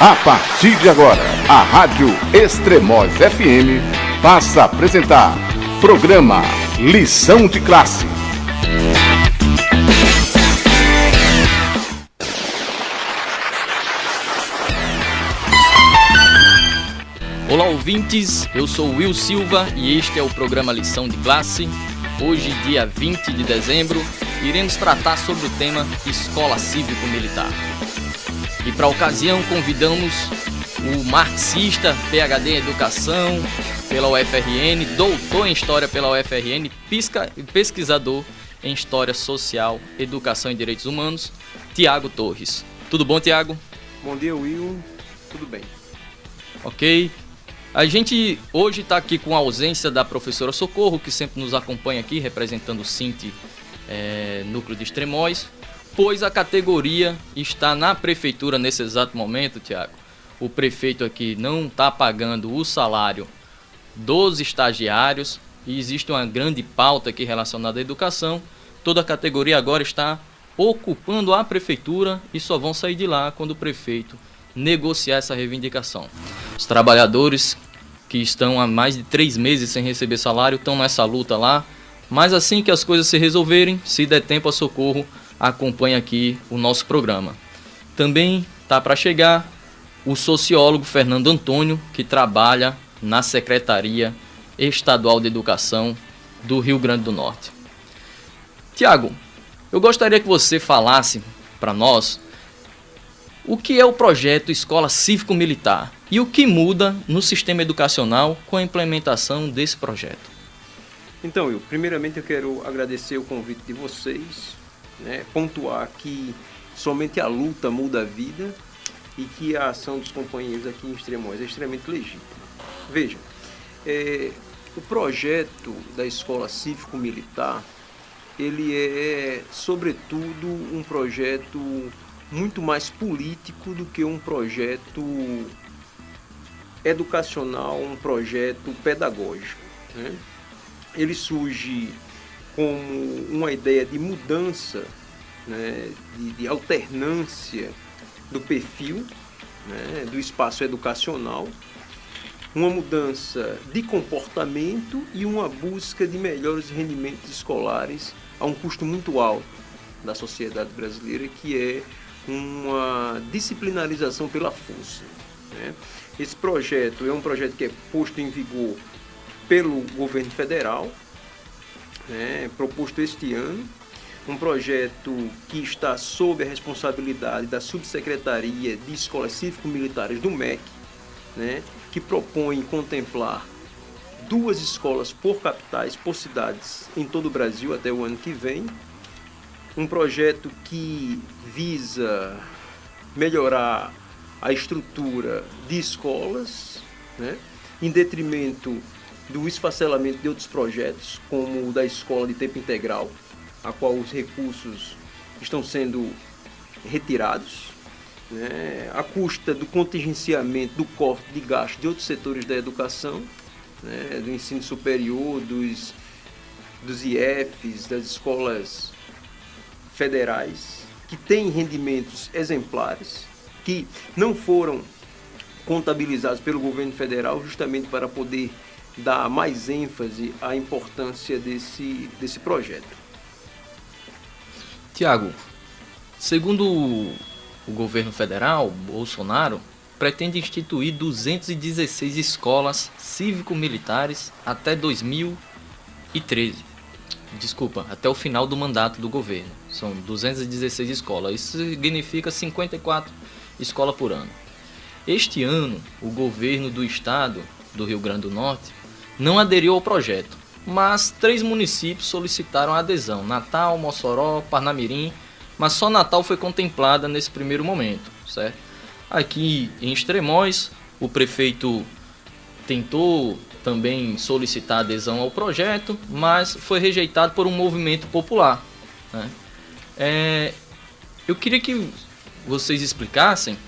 A partir de agora, a Rádio Extremoz FM passa a apresentar programa Lição de Classe. Olá ouvintes, eu sou Will Silva e este é o programa Lição de Classe. Hoje, dia 20 de dezembro, iremos tratar sobre o tema Escola Cívico-Militar. E para a ocasião convidamos o marxista, PhD em Educação pela UFRN, doutor em História pela UFRN, pesquisador em História Social, Educação e Direitos Humanos, Tiago Torres. Tudo bom, Tiago? Bom dia, Will. Tudo bem. Ok. A gente hoje está aqui com a ausência da professora Socorro, que sempre nos acompanha aqui, representando o SINT Núcleo de Extremoz, pois a categoria está na prefeitura nesse exato momento, Tiago. O prefeito aqui não está pagando o salário dos estagiários e existe uma grande pauta aqui relacionada à educação. Toda a categoria agora está ocupando a prefeitura e só vão sair de lá quando o prefeito negociar essa reivindicação. Os trabalhadores que estão há mais de 3 meses sem receber salário estão nessa luta lá, mas assim que as coisas se resolverem, se der tempo a Socorro, acompanha aqui o nosso programa. Também está para chegar o sociólogo Fernando Antônio, que trabalha na Secretaria Estadual de Educação do Rio Grande do Norte. Tiago, eu gostaria que você falasse para nós o que é o projeto Escola Cívico-Militar e o que muda no sistema educacional com a implementação desse projeto. Então, Will, primeiramente eu quero agradecer o convite de vocês, pontuar que somente a luta muda a vida e que a ação dos companheiros aqui em Extremoz é extremamente legítima. Veja, o projeto da Escola Cívico-Militar, ele é, sobretudo, um projeto muito mais político do que um projeto educacional, um projeto pedagógico, né? Ele surge como uma ideia de mudança, né, de alternância do perfil, né, do espaço educacional, uma mudança de comportamento e uma busca de melhores rendimentos escolares a um custo muito alto da sociedade brasileira, que é uma disciplinarização pela força, né? Esse projeto é um projeto que é posto em vigor pelo governo federal, proposto este ano, um projeto que está sob a responsabilidade da Subsecretaria de Escolas Cívico-Militares do MEC, que propõe contemplar 2 escolas por capitais, por cidades em todo o Brasil até o ano que vem. Um projeto que visa melhorar a estrutura de escolas, em detrimento do esfacelamento de outros projetos, como o da escola de tempo integral, a qual os recursos estão sendo retirados, à custa do contingenciamento do corte de gastos de outros setores da educação, do ensino superior, dos IEFs, das escolas federais, que têm rendimentos exemplares, que não foram contabilizados pelo governo federal justamente para poder dar mais ênfase à importância desse projeto. Tiago, segundo o governo federal, Bolsonaro pretende instituir 216 escolas cívico-militares até 2013. Desculpa, até o final do mandato do governo. São 216 escolas. Isso significa 54 escolas por ano. Este ano, o governo do estado do Rio Grande do Norte não aderiu ao projeto, mas 3 municípios solicitaram adesão: Natal, Mossoró, Parnamirim, mas só Natal foi contemplada nesse primeiro momento, certo? Aqui em Extremoz, o prefeito tentou também solicitar adesão ao projeto, mas foi rejeitado por um movimento popular, Eu queria que vocês explicassem,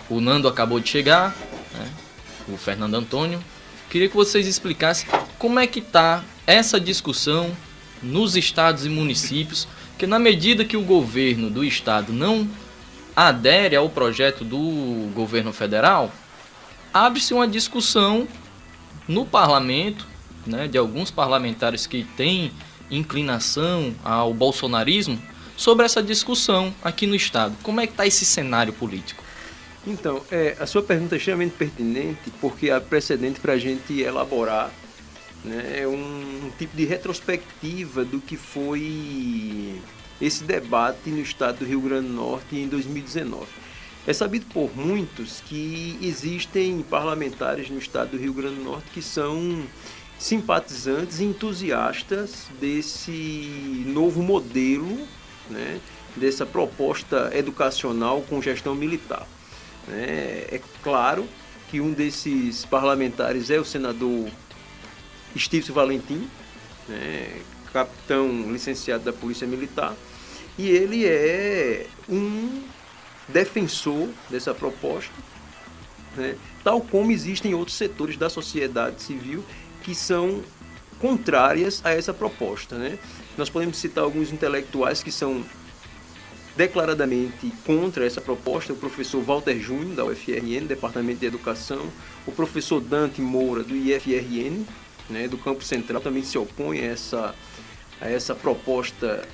O Nando acabou de chegar, o Fernando Antônio. Queria que vocês explicassem como é que está essa discussão nos estados e municípios, que na medida que o governo do estado não adere ao projeto do governo federal, abre-se uma discussão no parlamento, né, de alguns parlamentares que têm inclinação ao bolsonarismo, sobre essa discussão aqui no estado. Como é que está esse cenário político? Então, a sua pergunta é extremamente pertinente, porque há precedente para a gente elaborar, né, um tipo de retrospectiva do que foi esse debate no estado do Rio Grande do Norte em 2019. É sabido por muitos que existem parlamentares no estado do Rio Grande do Norte que são simpatizantes e entusiastas desse novo modelo, né, dessa proposta educacional com gestão militar. É claro que um desses parlamentares é o senador Estívcio Valentim, né, capitão licenciado da Polícia Militar, e ele é um defensor dessa proposta, né, tal como existem outros setores da sociedade civil que são contrárias a essa proposta, né? Nós podemos citar alguns intelectuais que são declaradamente contra essa proposta: o professor Walter Júnior, da UFRN, Departamento de Educação, o professor Dante Moura, do IFRN, né, do Campo Central, também se opõe a essa proposta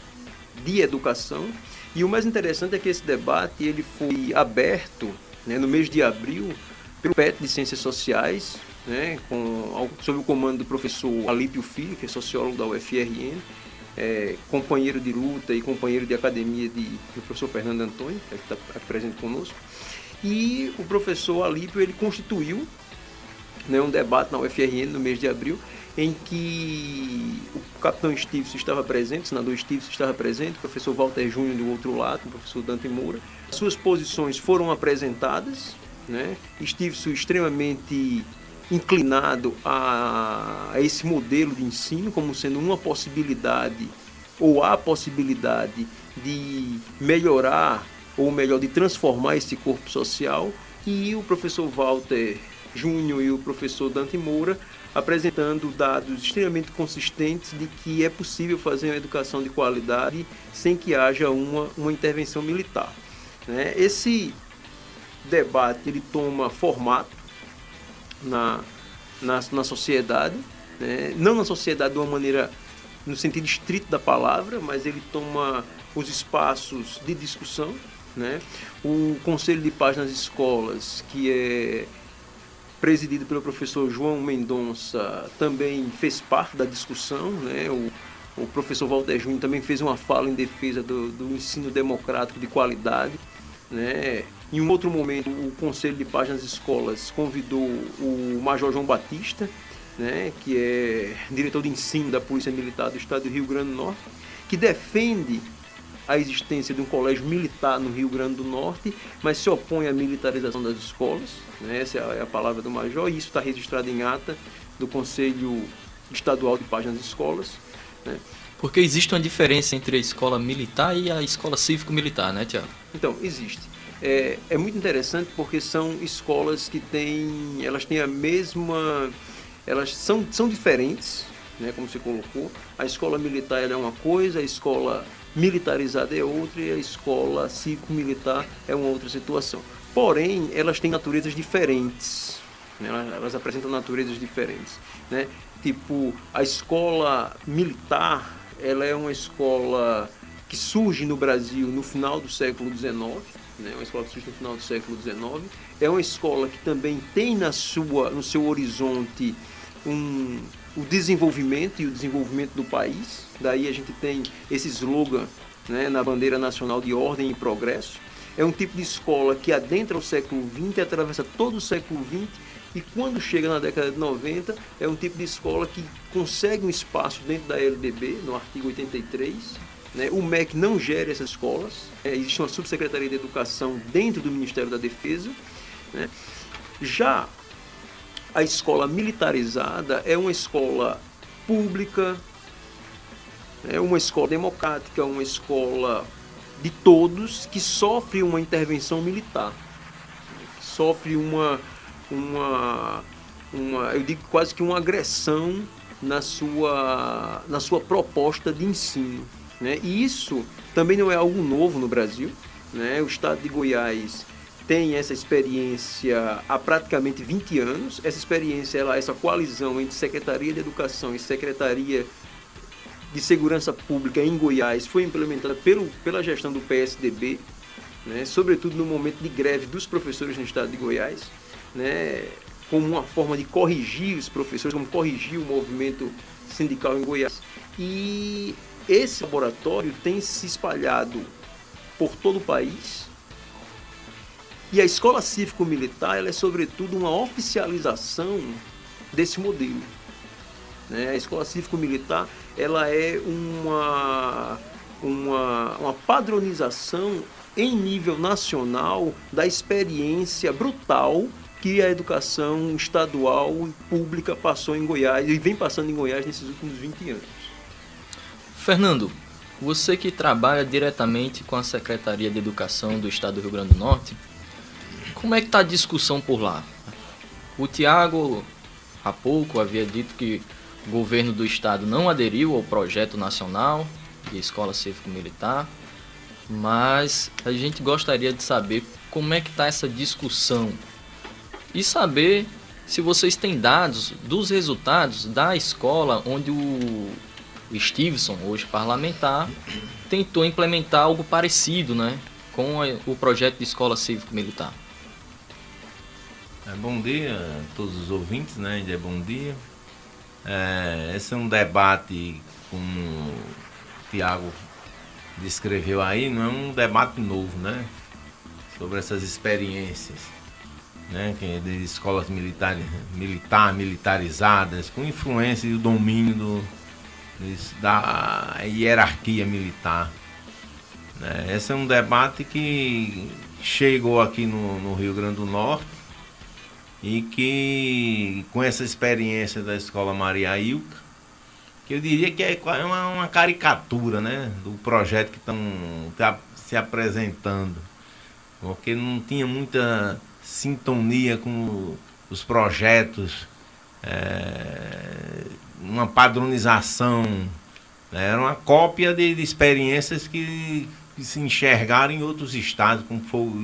de educação. E o mais interessante é que esse debate ele foi aberto, né, no mês de abril pelo PET de Ciências Sociais, né, sob o comando do professor Alípio Filho, que é sociólogo da UFRN, companheiro de luta e companheiro de academia do professor Fernando Antônio, que está aqui presente conosco. E o professor Alípio ele constituiu, né, um debate na UFRN no mês de abril, em que o capitão Estívcio estava presente, o senador Estívcio estava presente, o professor Walter Júnior do outro lado, o professor Dante Moura. Suas posições foram apresentadas, né? Estívcio extremamente inclinado a esse modelo de ensino como sendo uma possibilidade, ou a possibilidade de melhorar, ou melhor, de transformar esse corpo social, e o professor Walter Júnior e o professor Dante Moura apresentando dados extremamente consistentes de que é possível fazer uma educação de qualidade sem que haja uma intervenção militar, né? Esse debate ele toma formato na sociedade, né? Não na sociedade de uma maneira no sentido estrito da palavra, mas ele toma os espaços de discussão, né? O Conselho de Paz nas Escolas, que é presidido pelo professor João Mendonça, também fez parte da discussão, né? O professor Walter Júnior também fez uma fala em defesa do ensino democrático de qualidade, né? Em um outro momento, o Conselho de Paz nas Escolas convidou o Major João Batista, né, que é diretor de ensino da Polícia Militar do Estado do Rio Grande do Norte, que defende a existência de um colégio militar no Rio Grande do Norte, mas se opõe à militarização das escolas, né? Essa é a palavra do Major, e isso está registrado em ata do Conselho Estadual de Paz nas Escolas, né? Porque existe uma diferença entre a escola militar e a escola cívico-militar, né, Tiago? Então, existe. É muito interessante porque são escolas que elas têm a mesma... Elas são diferentes, né, como você colocou. A escola militar ela é uma coisa, a escola militarizada é outra e a escola cívico-militar é uma outra situação. Porém, elas têm naturezas diferentes, né? Elas apresentam naturezas diferentes, né? Tipo, a escola militar, ela é uma escola que surge no Brasil no final do século XIX, né? Uma escola que surge no final do século XIX. É uma escola que também tem no seu horizonte o desenvolvimento e o desenvolvimento do país. Daí a gente tem esse slogan, né, na bandeira nacional de ordem e progresso. É um tipo de escola que adentra o século XX, atravessa todo o século XX, e quando chega na década de 90, é um tipo de escola que consegue um espaço dentro da LDB, no artigo 83. Né? O MEC não gera essas escolas, existe uma subsecretaria de educação dentro do Ministério da Defesa, né? Já a escola militarizada é uma escola pública, é uma escola democrática, uma escola de todos que sofre uma intervenção militar, sofre eu digo quase que uma agressão na sua proposta de ensino, né? E isso também não é algo novo no Brasil, né? O estado de Goiás tem essa experiência há praticamente 20 anos. Essa experiência, essa coalizão entre Secretaria de Educação e Secretaria de Segurança Pública em Goiás foi implementada pela gestão do PSDB, né? Sobretudo no momento de greve dos professores no estado de Goiás, né? Como uma forma de corrigir os professores, como corrigir o movimento sindical em Goiás. E esse laboratório tem se espalhado por todo o país. E a Escola Cívico-Militar, ela é sobretudo uma oficialização desse modelo, né? A Escola Cívico-Militar, ela é uma padronização em nível nacional da experiência brutal que a educação estadual e pública passou em Goiás e vem passando em Goiás nesses últimos 20 anos. Fernando, você que trabalha diretamente com a Secretaria de Educação do Estado do Rio Grande do Norte, como é que está a discussão por lá? O Tiago, há pouco, havia dito que o governo do estado não aderiu ao projeto nacional de escola cívico-militar, mas a gente gostaria de saber como é que está essa discussão e saber se vocês têm dados dos resultados da escola onde o Stevenson, hoje parlamentar, tentou implementar algo parecido, né, com o projeto de escola cívico-militar. Bom dia a todos os ouvintes, né? Ainda é bom dia. Esse é um debate, como o Tiago descreveu aí, não é um debate novo, né? Sobre essas experiências, né? Que é de escolas militarizadas, com influência e o domínio da hierarquia militar, né? Esse é um debate que chegou aqui no Rio Grande do Norte, e que com essa experiência da Escola Maria Ilka, que eu diria que é uma caricatura, né, do projeto que estão se apresentando, porque não tinha muita sintonia com os projetos, uma padronização, né, era uma cópia de experiências que se enxergaram em outros estados, como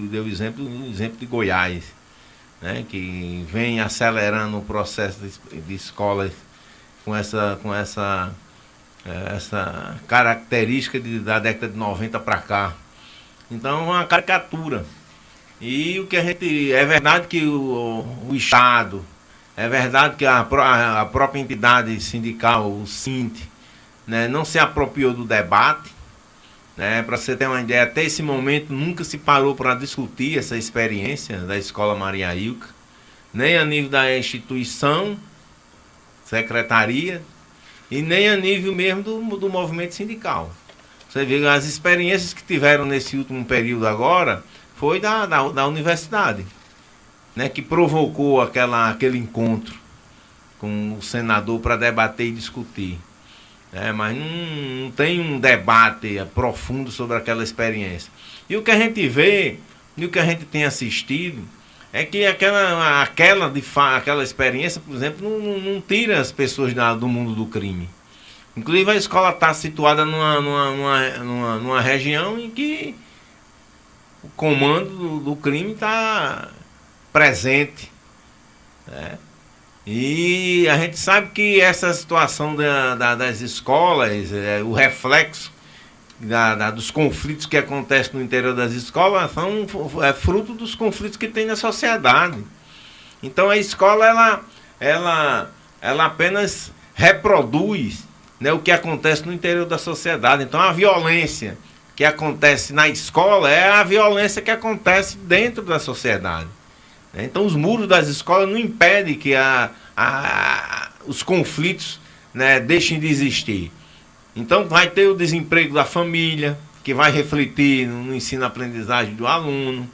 deu o exemplo de Goiás, né, que vem acelerando o processo de escolas com essa característica da década de 90 para cá. Então é uma caricatura. E o que a gente... É verdade que o Estado, é verdade que a própria entidade sindical, o SINT, né, não se apropriou do debate. Né, para você ter uma ideia, até esse momento nunca se parou para discutir essa experiência da Escola Maria Ilka, nem a nível da instituição, secretaria, e nem a nível mesmo do movimento sindical. Você vê, as experiências que tiveram nesse último período agora foi da universidade, né, que provocou aquele encontro com o senador para debater e discutir. Mas não tem um debate profundo sobre aquela experiência. E o que a gente vê, e o que a gente tem assistido, é que aquela experiência, por exemplo, não tira as pessoas do mundo do crime. Inclusive a escola está situada numa região em que o comando do crime está presente, né? E a gente sabe que essa situação das escolas, o reflexo dos conflitos que acontecem no interior das escolas é fruto dos conflitos que tem na sociedade. Então a escola ela apenas reproduz, né, o que acontece no interior da sociedade. Então a violência que acontece na escola é a violência que acontece dentro da sociedade. Então os muros das escolas não impedem que os conflitos, né, deixem de existir. Então vai ter o desemprego da família, que vai refletir no ensino-aprendizagem do aluno,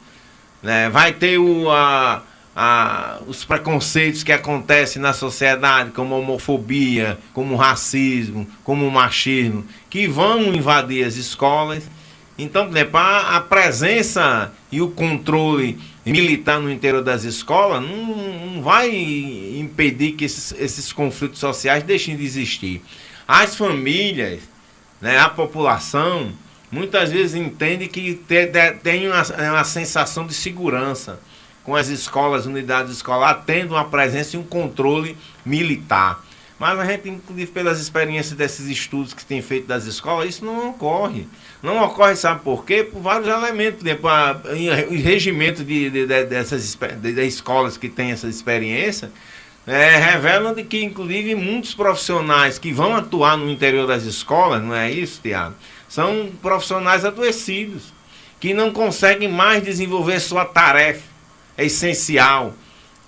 né? Vai ter os preconceitos que acontecem na sociedade, como a homofobia, como o racismo, como o machismo, que vão invadir as escolas. Então, por exemplo, a presença e o controle militar no interior das escolas não vai impedir que esses conflitos sociais deixem de existir. As famílias, né, a população, muitas vezes entende que tem uma sensação de segurança com as escolas, unidades escolares, tendo uma presença e um controle militar. Mas a gente, inclusive pelas experiências desses estudos que tem feito das escolas, isso não ocorre. Não ocorre, sabe por quê? Por vários elementos. Os regimentos de escolas que têm essa experiência revelam de que, inclusive, muitos profissionais que vão atuar no interior das escolas, não é isso, Tiago? São profissionais adoecidos, que não conseguem mais desenvolver sua tarefa essencial,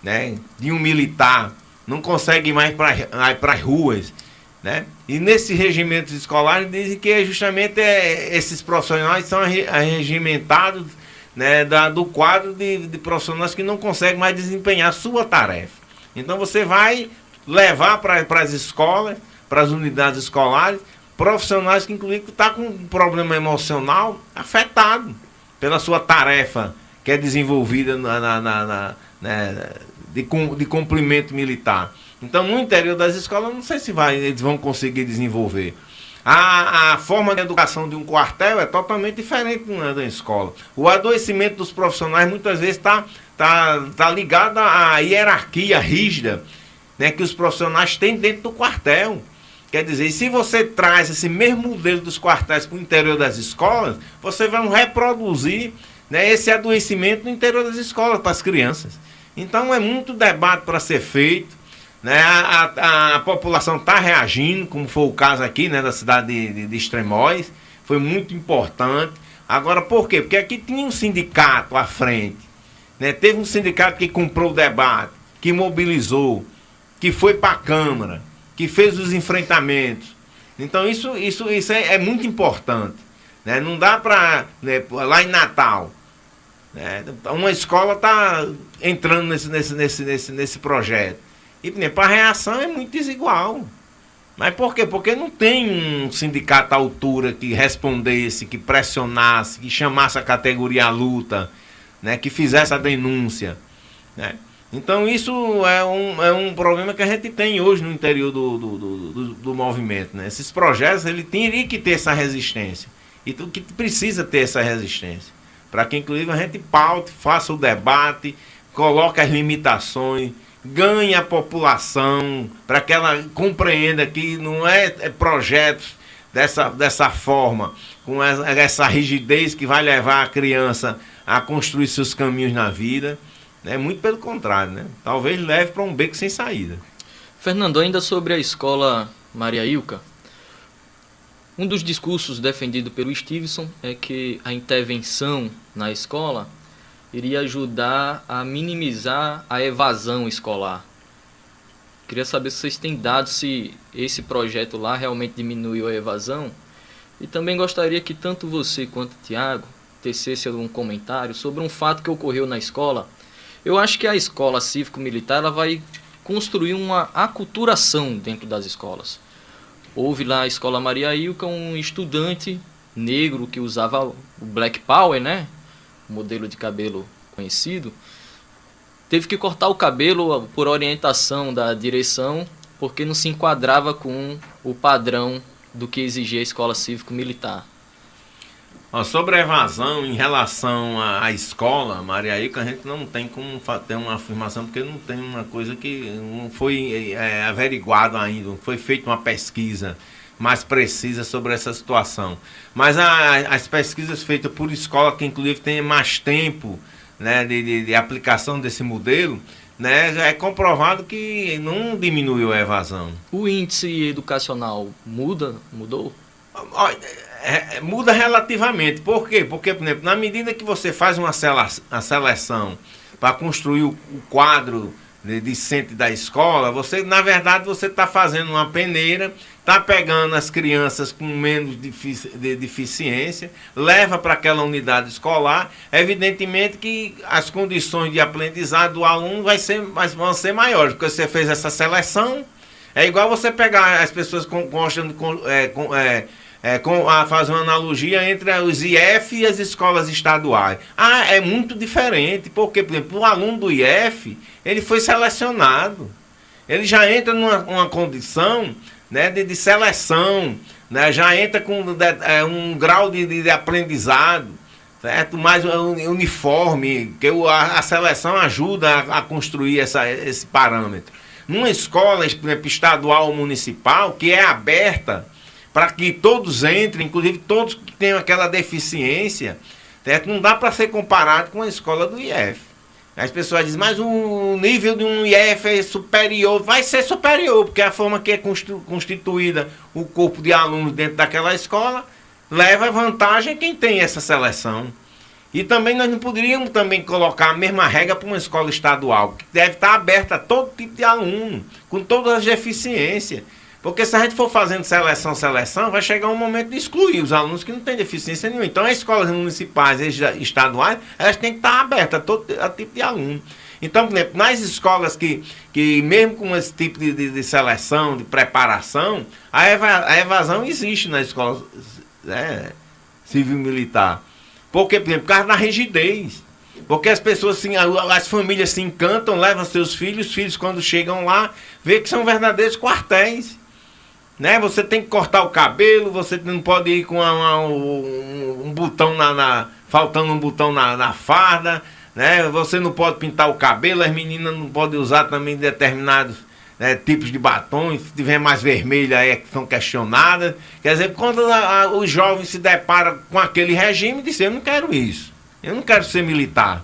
né, de um militar. Não consegue mais para as ruas, né? E nesses regimentos escolares dizem que justamente esses profissionais são arregimentados, né, do quadro de profissionais que não conseguem mais desempenhar sua tarefa. Então você vai levar para as escolas, para as unidades escolares, profissionais que inclusive estão com um problema emocional afetado pela sua tarefa que é desenvolvida de cumprimento militar. Então, no interior das escolas, não sei se eles vão conseguir desenvolver. A forma de educação de um quartel é totalmente diferente da escola. O adoecimento dos profissionais muitas vezes está ligado à hierarquia rígida, né, que os profissionais têm dentro do quartel. Quer dizer, se você traz esse mesmo modelo dos quartéis para o interior das escolas, você vai reproduzir, né, esse adoecimento no interior das escolas para as crianças. Então é muito debate para ser feito, né? A população está reagindo, como foi o caso aqui, né, da cidade de Extremóis, foi muito importante. Agora, por quê? Porque aqui tinha um sindicato à frente, né? Teve um sindicato que comprou o debate, que mobilizou, que foi para a Câmara, que fez os enfrentamentos. Então isso é muito importante, né? Não dá para, né, lá em Natal, uma escola está entrando nesse projeto. E a reação é muito desigual. Mas por quê? Porque não tem um sindicato à altura que respondesse, que pressionasse, que chamasse a categoria à luta, né, que fizesse a denúncia, né? Então isso é um problema que a gente tem hoje no interior do movimento, né? Esses projetos, ele teria que ter essa resistência. E tudo que precisa ter essa resistência. Para que, inclusive, a gente paute, faça o debate, coloque as limitações, ganhe a população, para que ela compreenda que não é projetos dessa forma, com essa rigidez que vai levar a criança a construir seus caminhos na vida. Muito pelo contrário, né? Talvez leve para um beco sem saída. Fernando, ainda sobre a escola Maria Ilka, um dos discursos defendido pelo Stevenson é que a intervenção na escola iria ajudar a minimizar a evasão escolar. Queria saber se vocês têm dados se esse projeto lá realmente diminuiu a evasão. E também gostaria que tanto você quanto o Tiago tecesse algum comentário sobre um fato que ocorreu na escola. Eu acho que a escola cívico-militar ela vai construir uma aculturação dentro das escolas. Houve lá a escola Maria Ilka um estudante negro que usava o Black Power, né? O modelo de cabelo conhecido. Teve que cortar o cabelo por orientação da direção, porque não se enquadrava com o padrão do que exigia a escola cívico-militar. Sobre a evasão em relação à escola, Maria Ilka, a gente não tem como ter uma afirmação, porque não tem uma coisa que não foi averiguado ainda, não foi feita uma pesquisa mais precisa sobre essa situação. Mas as pesquisas feitas por escola, que inclusive tem mais tempo, né, de aplicação desse modelo, né, já é comprovado que não diminuiu a evasão. O índice educacional mudou? Muda relativamente. Por quê? Porque, por exemplo, na medida que você faz uma seleção para construir o quadro discente da escola, na verdade, você está fazendo uma peneira, está pegando as crianças com menos deficiência, leva para aquela unidade escolar. Evidentemente que as condições de aprendizado do aluno vão ser maiores, porque você fez essa seleção. É igual você pegar as pessoas que gostam de fazer uma analogia entre os IF e as escolas estaduais. É muito diferente, porque, por exemplo, o aluno do IF, ele foi selecionado. Ele já entra numa condição, né, de seleção né? Já entra com um grau de aprendizado, certo? Mais uniforme, que a seleção ajuda a construir esse parâmetro. Numa escola, por exemplo, estadual ou municipal, que é aberta para que todos entrem, inclusive todos que tenham aquela deficiência, certo? Não dá para ser comparado com a escola do IF. As pessoas dizem, mas o nível de um IF é superior. Vai ser superior, porque a forma que é constituída o corpo de alunos dentro daquela escola leva vantagem quem tem essa seleção. E também nós não poderíamos também colocar a mesma regra para uma escola estadual, que deve estar aberta a todo tipo de aluno, com todas as deficiências. Porque se a gente for fazendo seleção, vai chegar um momento de excluir os alunos que não têm deficiência nenhuma. Então, as escolas municipais e estaduais, elas têm que estar abertas a todo tipo de aluno. Então, por exemplo, nas escolas que mesmo com esse tipo de seleção, de preparação, a evasão existe nas escolas civil-militar. Porque, por exemplo, por causa da rigidez. Porque as pessoas, assim, as famílias se encantam, levam seus filhos, os filhos quando chegam lá, vê que são verdadeiros quartéis. Né? Você tem que cortar o cabelo, você não pode ir com um botão faltando um botão na farda, né? Você não pode pintar o cabelo, as meninas não podem usar também determinados tipos de batons, se tiver mais vermelho aí é que são questionadas. Quer dizer, quando os jovens se deparam com aquele regime, dizem, eu não quero isso, eu não quero ser militar.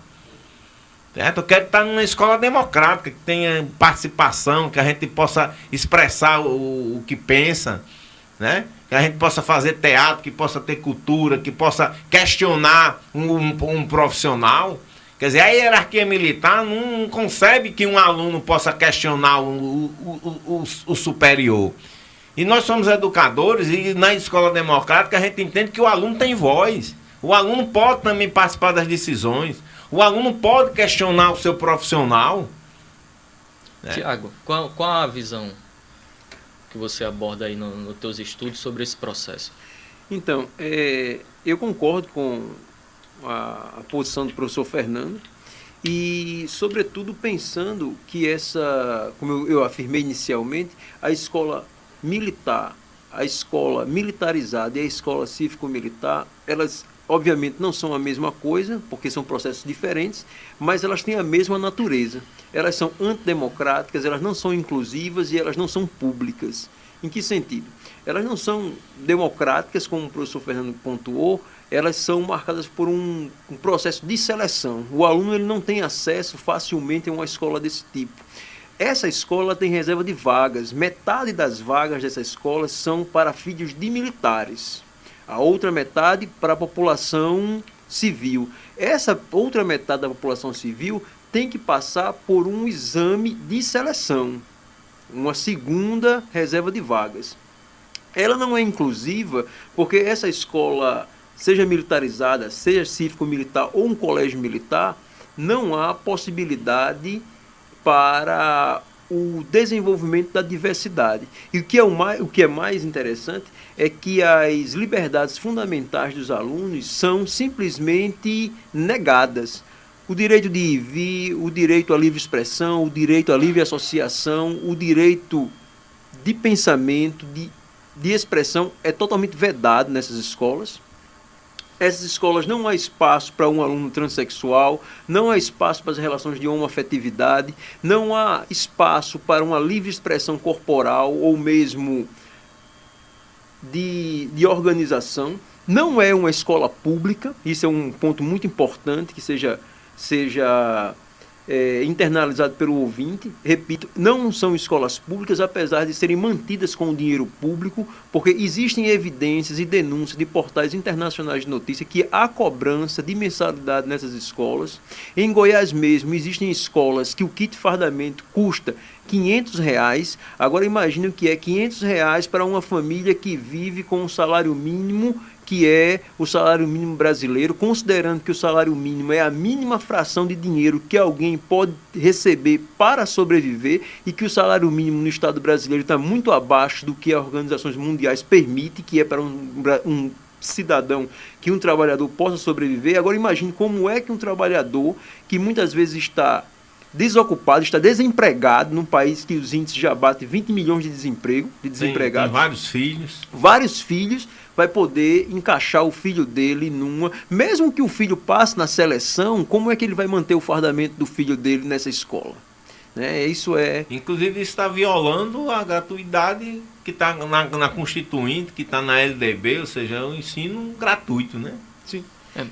Certo? Eu quero estar numa escola democrática, que tenha participação, que a gente possa expressar o que pensa, né? Que a gente possa fazer teatro, que possa ter cultura, que possa questionar um profissional. Quer dizer, a hierarquia militar não concebe que um aluno possa questionar o superior. E nós somos educadores e na escola democrática a gente entende que o aluno tem voz. O aluno pode também participar das decisões. O aluno pode questionar o seu profissional. Né? Tiago, qual a visão que você aborda aí nos teus estudos sobre esse processo? Então, eu concordo com a posição do professor Fernando e, sobretudo, pensando que como eu afirmei inicialmente, a escola militar, a escola militarizada e a escola cívico-militar, elas obviamente não são a mesma coisa, porque são processos diferentes, mas elas têm a mesma natureza. Elas são antidemocráticas, elas não são inclusivas e elas não são públicas. Em que sentido? Elas não são democráticas, como o professor Fernando pontuou, elas são marcadas por um processo de seleção. O aluno ele não tem acesso facilmente a uma escola desse tipo. Essa escola tem reserva de vagas. Metade das vagas dessa escola são para filhos de militares. A outra metade para a população civil. Essa outra metade da população civil tem que passar por um exame de seleção, uma segunda reserva de vagas. Ela não é inclusiva porque essa escola, seja militarizada, seja cívico-militar ou um colégio militar, não há possibilidade para o desenvolvimento da diversidade. E o que é mais interessante é que as liberdades fundamentais dos alunos são simplesmente negadas. O direito de ir e vir, o direito à livre expressão, o direito à livre associação, o direito de pensamento, de expressão é totalmente vedado nessas escolas. Essas escolas não há espaço para um aluno transexual, não há espaço para as relações de homoafetividade, não há espaço para uma livre expressão corporal ou mesmo de organização. Não é uma escola pública, isso é um ponto muito importante que seja internalizado pelo ouvinte. Repito, não são escolas públicas, apesar de serem mantidas com o dinheiro público, porque existem evidências e denúncias de portais internacionais de notícia que há cobrança de mensalidade nessas escolas. Em Goiás mesmo, existem escolas que o kit fardamento custa R$500. Agora imagine o que é R$500 para uma família que vive com um salário mínimo, que é o salário mínimo brasileiro, considerando que o salário mínimo é a mínima fração de dinheiro que alguém pode receber para sobreviver e que o salário mínimo no Estado brasileiro está muito abaixo do que as organizações mundiais permitem, que é para um cidadão, que um trabalhador possa sobreviver. Agora imagine como é que um trabalhador que muitas vezes está desocupado, está desempregado, num país que os índices já batem 20 milhões de desempregados. Tem vários filhos. Vários filhos, vai poder encaixar o filho dele numa... Mesmo que o filho passe na seleção, como é que ele vai manter o fardamento do filho dele nessa escola? Né? Isso é... Inclusive, isso está violando a gratuidade que está na Constituinte, que está na LDB, ou seja, o ensino gratuito, né? Sim.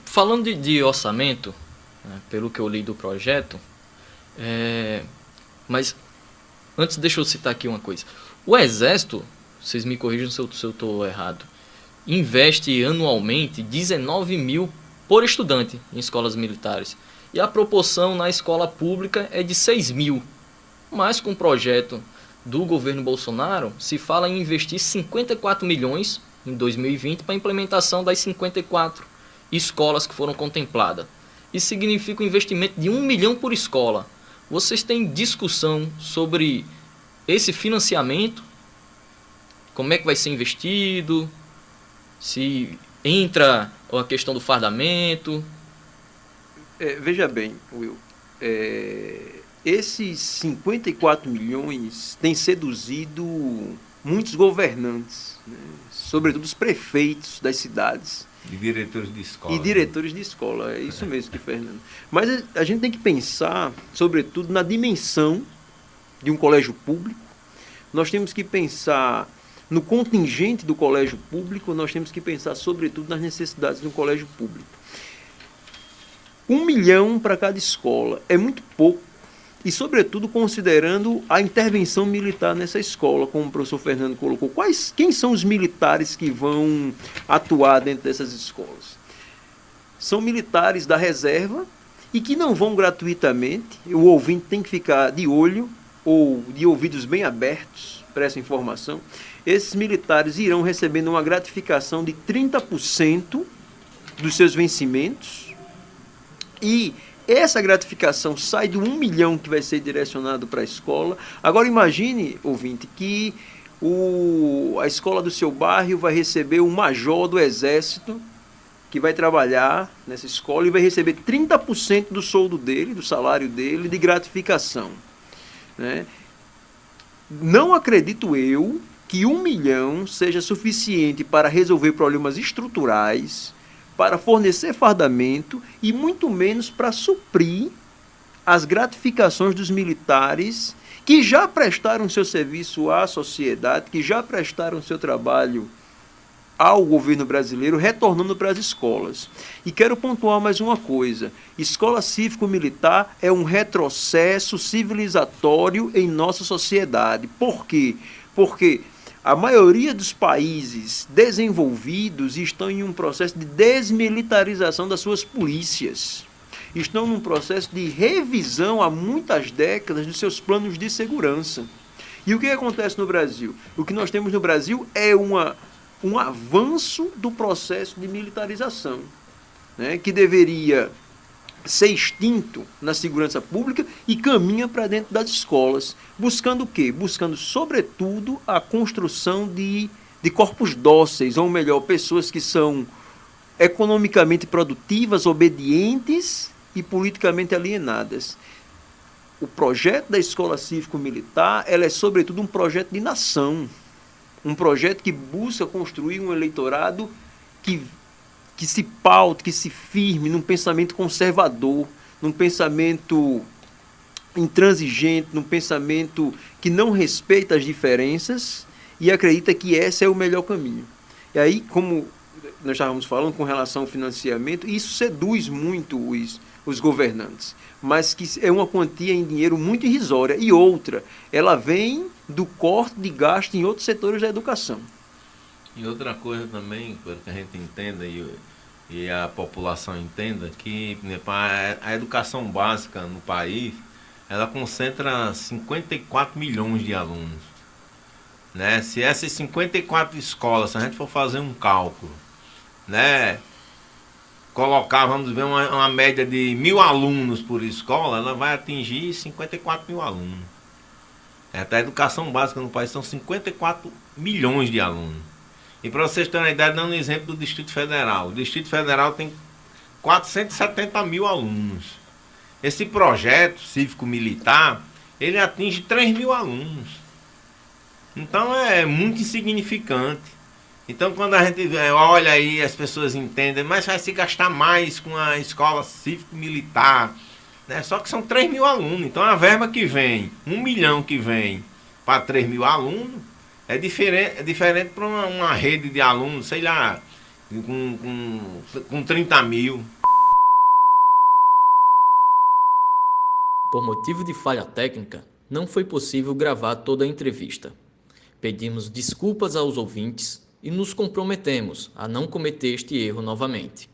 Falando de orçamento, né, pelo que eu li do projeto, mas antes deixa eu citar aqui uma coisa. O Exército, vocês me corrijam se eu estou errado, investe anualmente 19 mil por estudante em escolas militares. E a proporção na escola pública é de 6 mil. Mas com o projeto do governo Bolsonaro, se fala em investir 54 milhões em 2020 para a implementação das 54 escolas que foram contempladas. Isso significa um investimento de 1 milhão por escola. Vocês têm discussão sobre esse financiamento? Como é que vai ser investido? Se entra a questão do fardamento? Veja bem, Will, esses 54 milhões têm seduzido muitos governantes, né? Sobretudo os prefeitos das cidades. E diretores de escola. E diretores de escola, é isso mesmo que Fernando. Mas a gente tem que pensar, sobretudo, na dimensão de um colégio público. Nós temos que pensar no contingente do colégio público, nós temos que pensar, sobretudo, nas necessidades de um colégio público. 1 milhão para cada escola é muito pouco. E, sobretudo, considerando a intervenção militar nessa escola, como o professor Fernando colocou. Quem são os militares que vão atuar dentro dessas escolas? São militares da reserva e que não vão gratuitamente. O ouvinte tem que ficar de olho ou de ouvidos bem abertos para essa informação. Esses militares irão recebendo uma gratificação de 30% dos seus vencimentos e essa gratificação sai do 1 milhão que vai ser direcionado para a escola. Agora imagine, ouvinte, que a escola do seu bairro vai receber um major do Exército que vai trabalhar nessa escola e vai receber 30% do soldo dele, do salário dele, de gratificação. Né? Não acredito eu que 1 milhão seja suficiente para resolver problemas estruturais, para fornecer fardamento e muito menos para suprir as gratificações dos militares que já prestaram seu serviço à sociedade, que já prestaram seu trabalho ao governo brasileiro, retornando para as escolas. E quero pontuar mais uma coisa. Escola cívico-militar é um retrocesso civilizatório em nossa sociedade. Por quê? Porque a maioria dos países desenvolvidos estão em um processo de desmilitarização das suas polícias. Estão num processo de revisão há muitas décadas dos seus planos de segurança. E o que acontece no Brasil? O que nós temos no Brasil é um avanço do processo de militarização, né, que deveria ser extinto na segurança pública e caminha para dentro das escolas. Buscando o quê? Buscando, sobretudo, a construção de corpos dóceis, ou melhor, pessoas que são economicamente produtivas, obedientes e politicamente alienadas. O projeto da escola cívico-militar, ela é, sobretudo, um projeto de nação. Um projeto que busca construir um eleitorado que se paute, que se firme num pensamento conservador, num pensamento intransigente, num pensamento que não respeita as diferenças e acredita que esse é o melhor caminho. E aí, como nós estávamos falando com relação ao financiamento, isso seduz muito os governantes, mas que é uma quantia em dinheiro muito irrisória. E outra, ela vem do corte de gasto em outros setores da educação. E outra coisa também, para que a gente entenda e a população entenda, que a educação básica no país, ela concentra 54 milhões de alunos. Né? Se essas 54 escolas, se a gente for fazer um cálculo, né, colocar, vamos ver, uma média de 1.000 alunos por escola, ela vai atingir 54 mil alunos. A educação básica no país são 54 milhões de alunos. E para vocês terem uma ideia, dando um exemplo do Distrito Federal. O Distrito Federal tem 470 mil alunos. Esse projeto cívico-militar, ele atinge 3 mil alunos. Então é muito insignificante. Então quando a gente olha aí, as pessoas entendem, mas vai se gastar mais com a escola cívico-militar, né? Só que são 3 mil alunos. Então a verba que vem, 1 milhão que vem para 3 mil alunos, é diferente para uma rede de alunos, sei lá, com 30 mil. Por motivo de falha técnica, não foi possível gravar toda a entrevista. Pedimos desculpas aos ouvintes e nos comprometemos a não cometer este erro novamente.